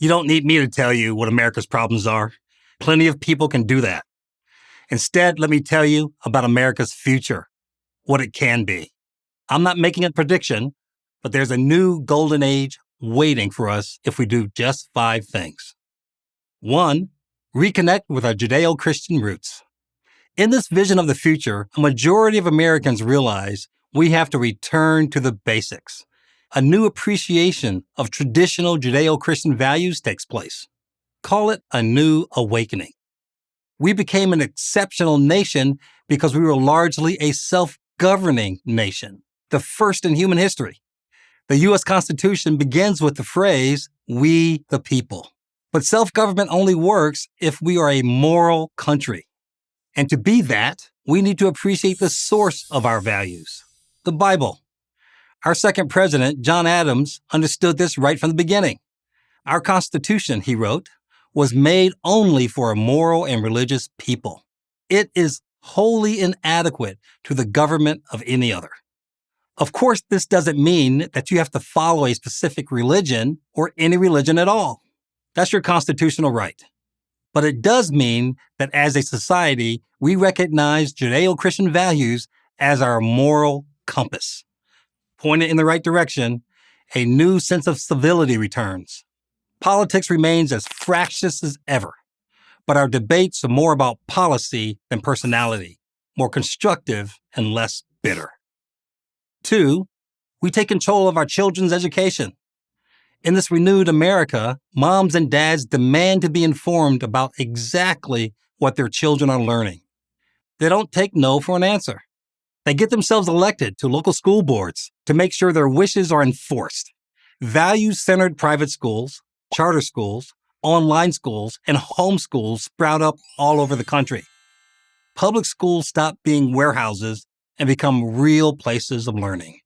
You don't need me to tell you what America's problems are. Plenty of people can do that. Instead, let me tell you about America's future, what it can be. I'm not making a prediction, but there's a new golden age waiting for us if we do just 5 things. 1, reconnect with our Judeo-Christian roots. In this vision of the future, a majority of Americans realize we have to return to the basics. A new appreciation of traditional Judeo-Christian values takes place. Call it a new awakening. We became an exceptional nation because we were largely a self-governing nation, the first in human history. The U.S. Constitution begins with the phrase, "we the people." But self-government only works if we are a moral country. And to be that, we need to appreciate the source of our values, the Bible. Our second president, John Adams, understood this right from the beginning. Our Constitution, he wrote, was made only for a moral and religious people. It is wholly inadequate to the government of any other. Of course, this doesn't mean that you have to follow a specific religion or any religion at all. That's your constitutional right. But it does mean that as a society, we recognize Judeo-Christian values as our moral compass. Pointed in the right direction, a new sense of civility returns. Politics remains as fractious as ever, but our debates are more about policy than personality, more constructive and less bitter. 2, we take control of our children's education. In this renewed America, moms and dads demand to be informed about exactly what their children are learning. They don't take no for an answer. They get themselves elected to local school boards to make sure their wishes are enforced. Values-centered private schools, charter schools, online schools, and homeschools sprout up all over the country. Public schools stop being warehouses and become real places of learning.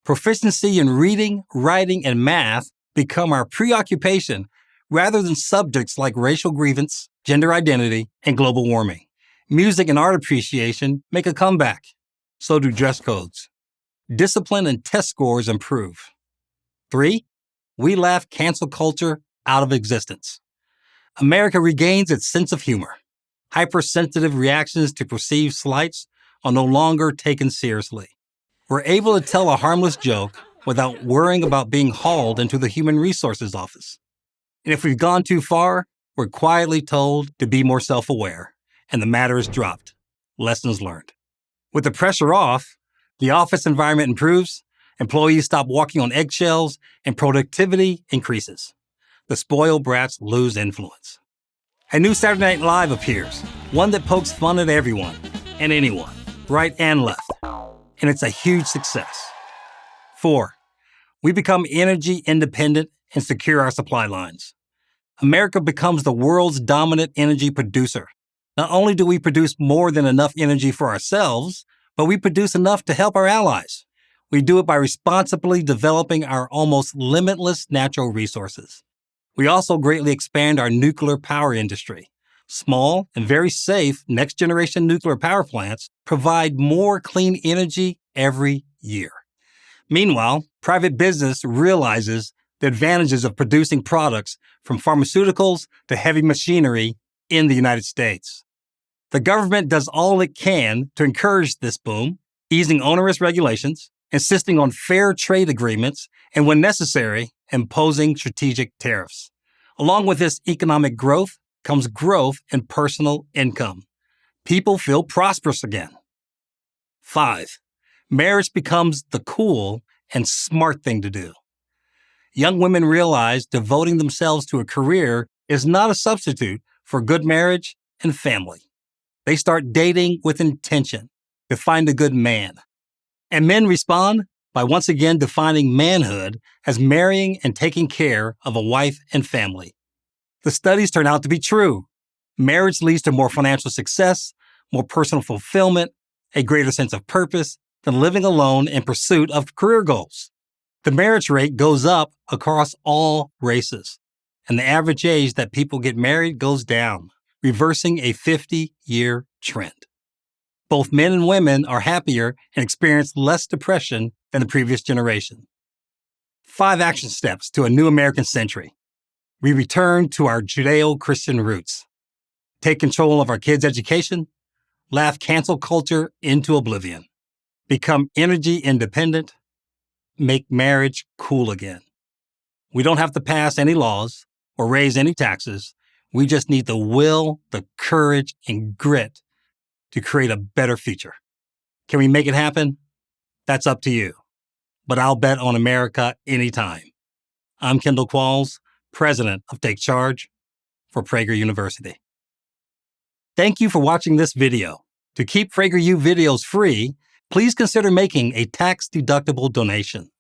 Proficiency in reading, writing, and math become our preoccupation rather than subjects like racial grievance, gender identity, and global warming. Music and art appreciation make a comeback. So do dress codes. Discipline and test scores improve. 3, we laugh cancel culture out of existence. America regains its sense of humor. Hypersensitive reactions to perceived slights are no longer taken seriously. We're able to tell a harmless joke without worrying about being hauled into the Human Resources Office. And if we've gone too far, we're quietly told to be more self-aware, and the matter is dropped. Lessons learned. With the pressure off, the office environment improves, employees stop walking on eggshells, and productivity increases. The spoiled brats lose influence. A new Saturday Night Live appears, one that pokes fun at everyone and anyone, right and left. And it's a huge success. 4, we become energy independent and secure our supply lines. America becomes the world's dominant energy producer. Not only do we produce more than enough energy for ourselves, but we produce enough to help our allies. We do it by responsibly developing our almost limitless natural resources. We also greatly expand our nuclear power industry. Small and very safe next-generation nuclear power plants provide more clean energy every year. Meanwhile, private business realizes the advantages of producing products from pharmaceuticals to heavy machinery in the United States. The government does all it can to encourage this boom, easing onerous regulations, insisting on fair trade agreements, and when necessary, imposing strategic tariffs. Along with this economic growth comes growth in personal income. People feel prosperous again. 5, marriage becomes the cool and smart thing to do. Young women realize devoting themselves to a career is not a substitute for good marriage and family. They start dating with intention to find a good man. And men respond by once again defining manhood as marrying and taking care of a wife and family. The studies turn out to be true. Marriage leads to more financial success, more personal fulfillment, a greater sense of purpose than living alone in pursuit of career goals. The marriage rate goes up across all races, and the average age that people get married goes down, reversing a 50-year trend. Both men and women are happier and experience less depression than the previous generation. 5 action steps to a new American century. We return to our Judeo-Christian roots, take control of our kids' education, laugh cancel culture into oblivion, become energy independent, make marriage cool again. We don't have to pass any laws or raise any taxes. We just need the will, the courage, and grit to create a better future. Can we make it happen? That's up to you. But I'll bet on America anytime. I'm Kendall Qualls, president of TakeCharge for Prager University. Thank you for watching this video. To keep PragerU videos free, please consider making a tax-deductible donation.